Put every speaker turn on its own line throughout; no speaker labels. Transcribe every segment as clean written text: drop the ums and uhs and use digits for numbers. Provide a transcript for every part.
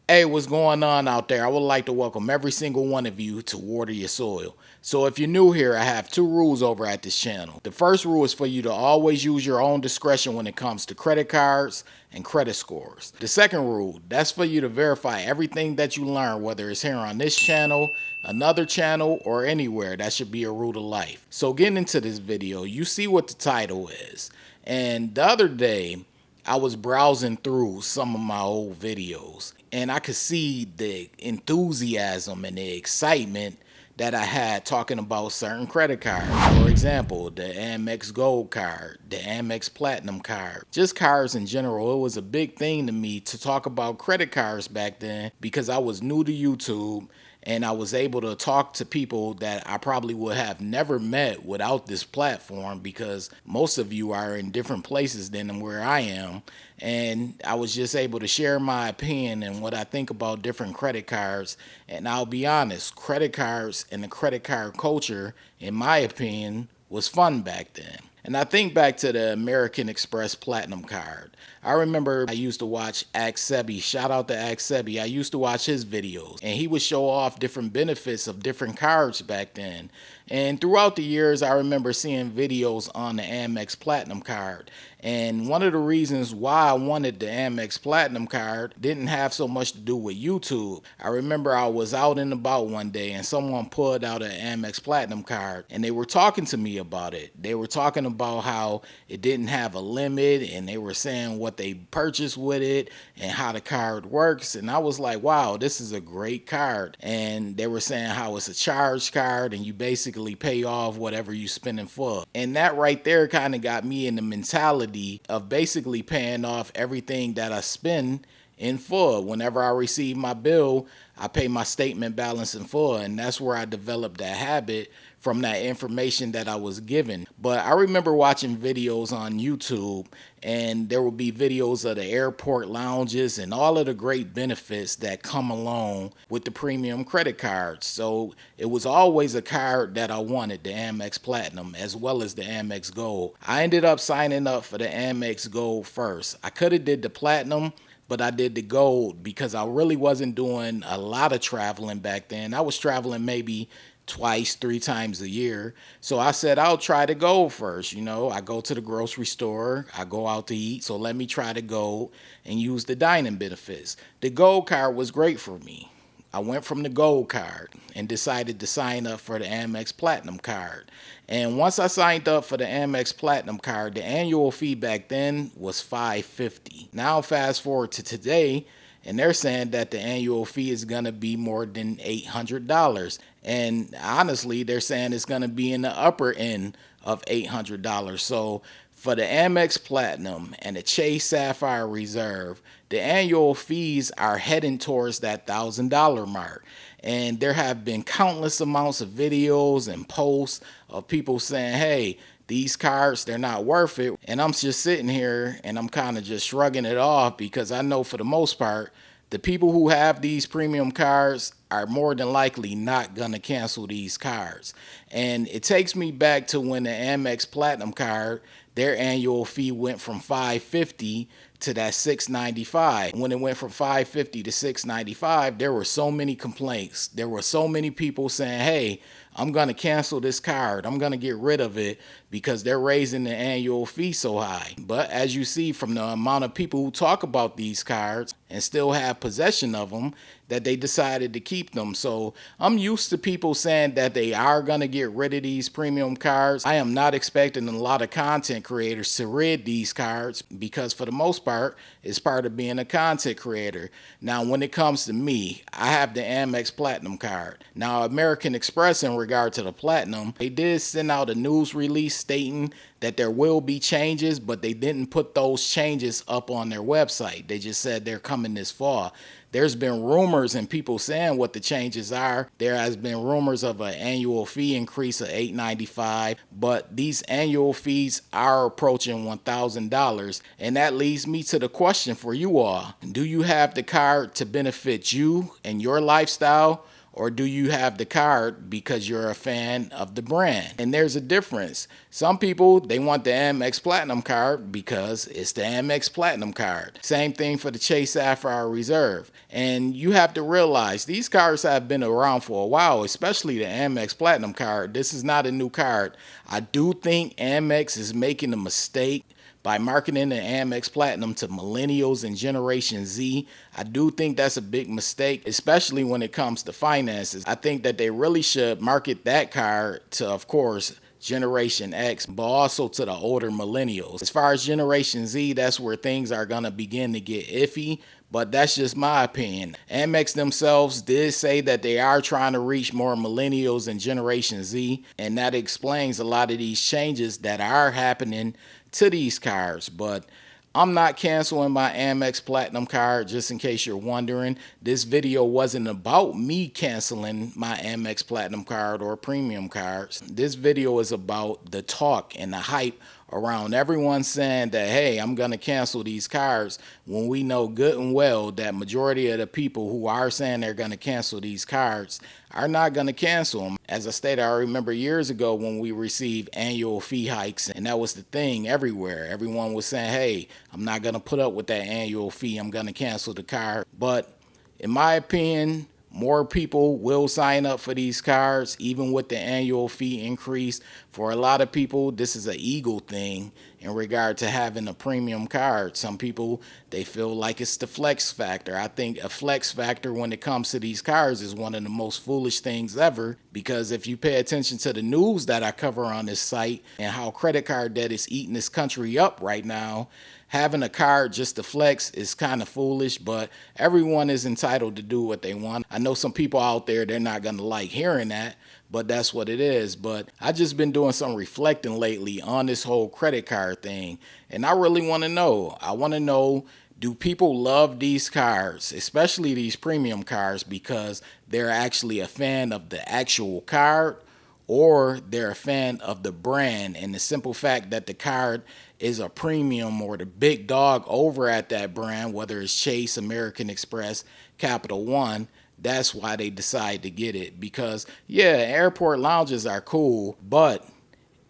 Hey, what's going on out there? I would like to welcome every single one of you to Water Your Soil. So if you're new here, I have two rules over at this channel. The first rule is for you to always use your own discretion when it comes to credit cards and credit scores. The second rule, that's for you to verify everything that you learn, whether it's here on this channel, another channel, or anywhere. That should be a rule of life. So getting into this video, you see what the title is. And the other day, I was browsing through some of my old videos and I could see the enthusiasm and the excitement that I had talking about certain credit cards. For example, the Amex Gold card, the Amex Platinum card, just cards in general. It was a big thing to me to talk about credit cards back then because I was new to YouTube and I was able to talk to people that I probably would have never met without this platform because most of you are in different places than where I am. And I was just able to share my opinion and what I think about different credit cards. And I'll be honest, credit cards and the credit card culture, in my opinion, was fun back then. And I think back to the American Express Platinum card. I remember I used to watch Ax Sebi. Shout out to Ax Sebi. I used to watch his videos and he would show off different benefits of different cards back then. And throughout the years, I remember seeing videos on the Amex Platinum card. And one of the reasons why I wanted the Amex Platinum card didn't have so much to do with YouTube. I remember I was out and about one day and someone pulled out an Amex Platinum card and they were talking to me about it. They were talking about how it didn't have a limit and they were saying what they purchased with it and how the card works. And I was like, wow, this is a great card. And they were saying how it's a charge card and you basically pay off whatever you spending for. And that right there kind of got me in the mentality of basically paying off everything that I spend in full. Whenever I receive my bill, I pay my statement balance in full. And that's where I developed that habit from that information that I was given. But I remember watching videos on YouTube and there would be videos of the airport lounges and all of the great benefits that come along with the premium credit cards. So it was always a card that I wanted, the Amex Platinum as well as the Amex Gold. I ended up signing up for the Amex Gold first. I could have did the Platinum, but I did the Gold because I really wasn't doing a lot of traveling back then. I was traveling maybe twice, 3 times a year. So I said, I'll try the Gold first. You know, I go to the grocery store, I go out to eat. So let me try the Gold and use the dining benefits. The Gold card was great for me. I went from the Gold card and decided to sign up for the Amex Platinum card. And once I signed up for the Amex Platinum card, the annual fee back then was $550. Now fast forward to today, and they're saying that the annual fee is going to be more than $800. And honestly, they're saying it's going to be in the upper end of $800. So for the Amex Platinum and the Chase Sapphire Reserve, the annual fees are heading towards that $1,000 mark. And there have been countless amounts of videos and posts of people saying, hey, these cards, they're not worth it. And I'm just sitting here and I'm kind of just shrugging it off because I know for the most part, the people who have these premium cards are more than likely not going to cancel these cards. And it takes me back to when the Amex Platinum card, their annual fee went from $550 to that $695. When it went from $550 to $695, there were so many complaints. There were so many people saying, hey, I'm going to cancel this card. I'm going to get rid of it because they're raising the annual fee so high. But as you see from the amount of people who talk about these cards and still have possession of them, that they decided to keep them. So I'm used to people saying that they are going to get rid of these premium cards. I am not expecting a lot of content creators to rid these cards because for the most part, it's part of being a content creator. Now, when it comes to me, I have the Amex Platinum card. Now, American Express, in regard to the Platinum, they did send out a news release stating that there will be changes, but they didn't put those changes up on their website. They just said they're coming this fall. There's been rumors and people saying what the changes are. There has been rumors of an annual fee increase of $895, but these annual fees are approaching $1,000. And that leads me to the question for you all. Do you have the card to benefit you and your lifestyle? or do you have the card because you're a fan of the brand? And there's a difference. Some people, they want the Amex Platinum card because it's the Amex Platinum card. Same thing for the Chase Sapphire Reserve. And you have to realize these cards have been around for a while, especially the Amex Platinum card. This is not a new card. I do think Amex is making a mistake by marketing the Amex Platinum to millennials and Generation Z. I do think that's a big mistake, especially when it comes to finances. I think that they really should market that card to, of course, Generation X, but also to the older millennials. As far as Generation Z, that's where things are going to begin to get iffy, but that's just my opinion. Amex themselves did say that they are trying to reach more millennials and Generation Z, and that explains a lot of these changes that are happening to these cards. But I'm not canceling my Amex Platinum card, just in case you're wondering. This video wasn't about me canceling my Amex Platinum card or premium cards. This video is about the talk and the hype around everyone saying that, hey, I'm going to cancel these cards, when we know good and well that majority of the people who are saying they're going to cancel these cards are not going to cancel them. As I stated, I remember years ago when we received annual fee hikes, and that was the thing everywhere. Everyone was saying, hey, I'm not going to put up with that annual fee. I'm going to cancel the card. But in my opinion, more people will sign up for these cards, even with the annual fee increase. For a lot of people, this is an ego thing in regard to having a premium card. Some people, they feel like it's the flex factor. I think a flex factor when it comes to these cards is one of the most foolish things ever, because if you pay attention to the news that I cover on this site and how credit card debt is eating this country up right now, having a card just to flex is kind of foolish, but everyone is entitled to do what they want. I know some people out there, they're not going to like hearing that, but that's what it is. But I just been doing some reflecting lately on this whole credit card thing, and I really want to know. I want to know, do people love these cards, especially these premium cards, because they're actually a fan of the actual card, or they're a fan of the brand and the simple fact that the card is a premium or the big dog over at that brand, whether it's Chase, American Express, Capital One. That's why they decide to get it. Because, yeah, airport lounges are cool, but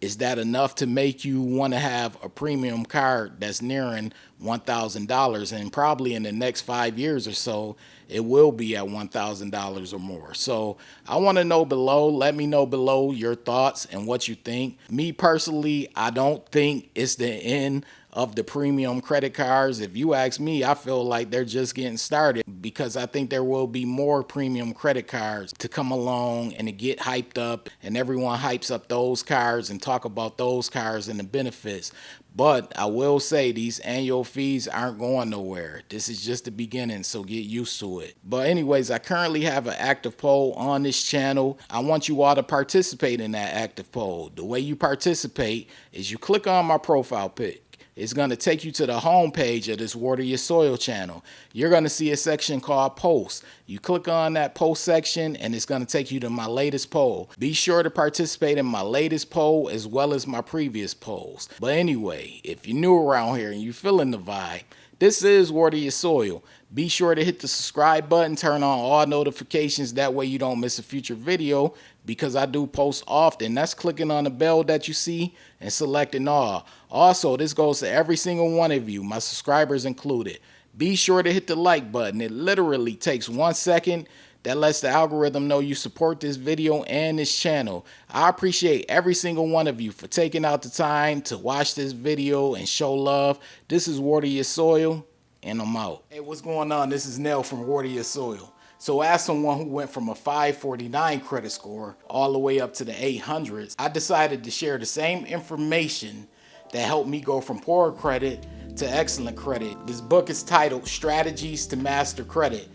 is that enough to make you want to have a premium card that's nearing $1,000? And probably in the next 5 years or so, it will be at $1,000 or more. So I want to know below. Let me know below your thoughts and what you think. Me personally, I don't think it's the end of the premium credit cards. If you ask me, I feel like they're just getting started, because I think there will be more premium credit cards to come along and to get hyped up, and everyone hypes up those cards and talk about those cards and the benefits. But I will say these annual fees aren't going nowhere. This is just the beginning, so get used to it. But anyways, I currently have an active poll on this channel. I want you all to participate in that active poll. The way you participate is you click on my profile pic. It's going to take you to the home page of this Water Your Soil channel. You're going to see a section called Posts. You click on that post section and it's going to take you to my latest poll. Be sure to participate in my latest poll as well as my previous polls. But anyway, if you're new around here and you're feeling the vibe, this is Water Your Soil. Be sure to hit the subscribe button, turn on all notifications. That way you don't miss a future video, because I do post often. That's clicking on the bell that you see and selecting all. Also, this goes to every single one of you, my subscribers included. Be sure to hit the like button. It literally takes 1 second. That lets the algorithm know you support this video and this channel. I appreciate every single one of you for taking out the time to watch this video and show love. This is Water Your Soil, and I'm out. Hey, what's going on? This is Nell from Water Your Soil. So as someone who went from a 549 credit score all the way up to the 800s, I decided to share the same information that helped me go from poor credit to excellent credit. This book is titled Strategies to Master Credit.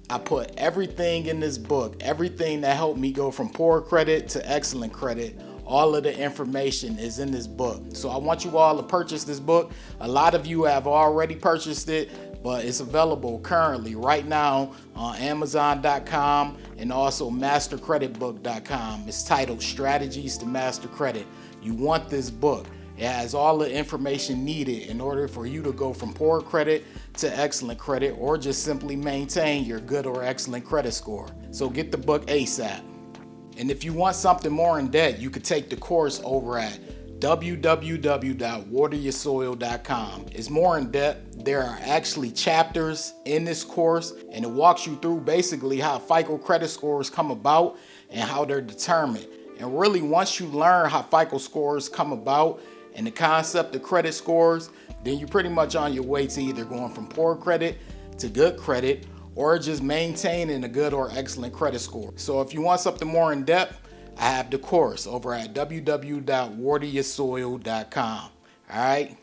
I put everything in this book, everything that helped me go from poor credit to excellent credit. All of the information is in this book. So I want you all to purchase this book. A lot of you have already purchased it, but it's available currently right now on Amazon.com and also MasterCreditBook.com. It's titled Strategies to Master Credit. You want this book. It has all the information needed in order for you to go from poor credit to excellent credit, or just simply maintain your good or excellent credit score. So get the book ASAP. And if you want something more in depth, you could take the course over at www.wateryoursoil.com. It's more in depth. There are actually chapters in this course, and it walks you through basically how FICO credit scores come about and how they're determined. And really, once you learn how FICO scores come about and the concept of credit scores, then you're pretty much on your way to either going from poor credit to good credit, or just maintaining a good or excellent credit score. So if you want something more in depth, I have the course over at www.wateryoursoil.com. All right.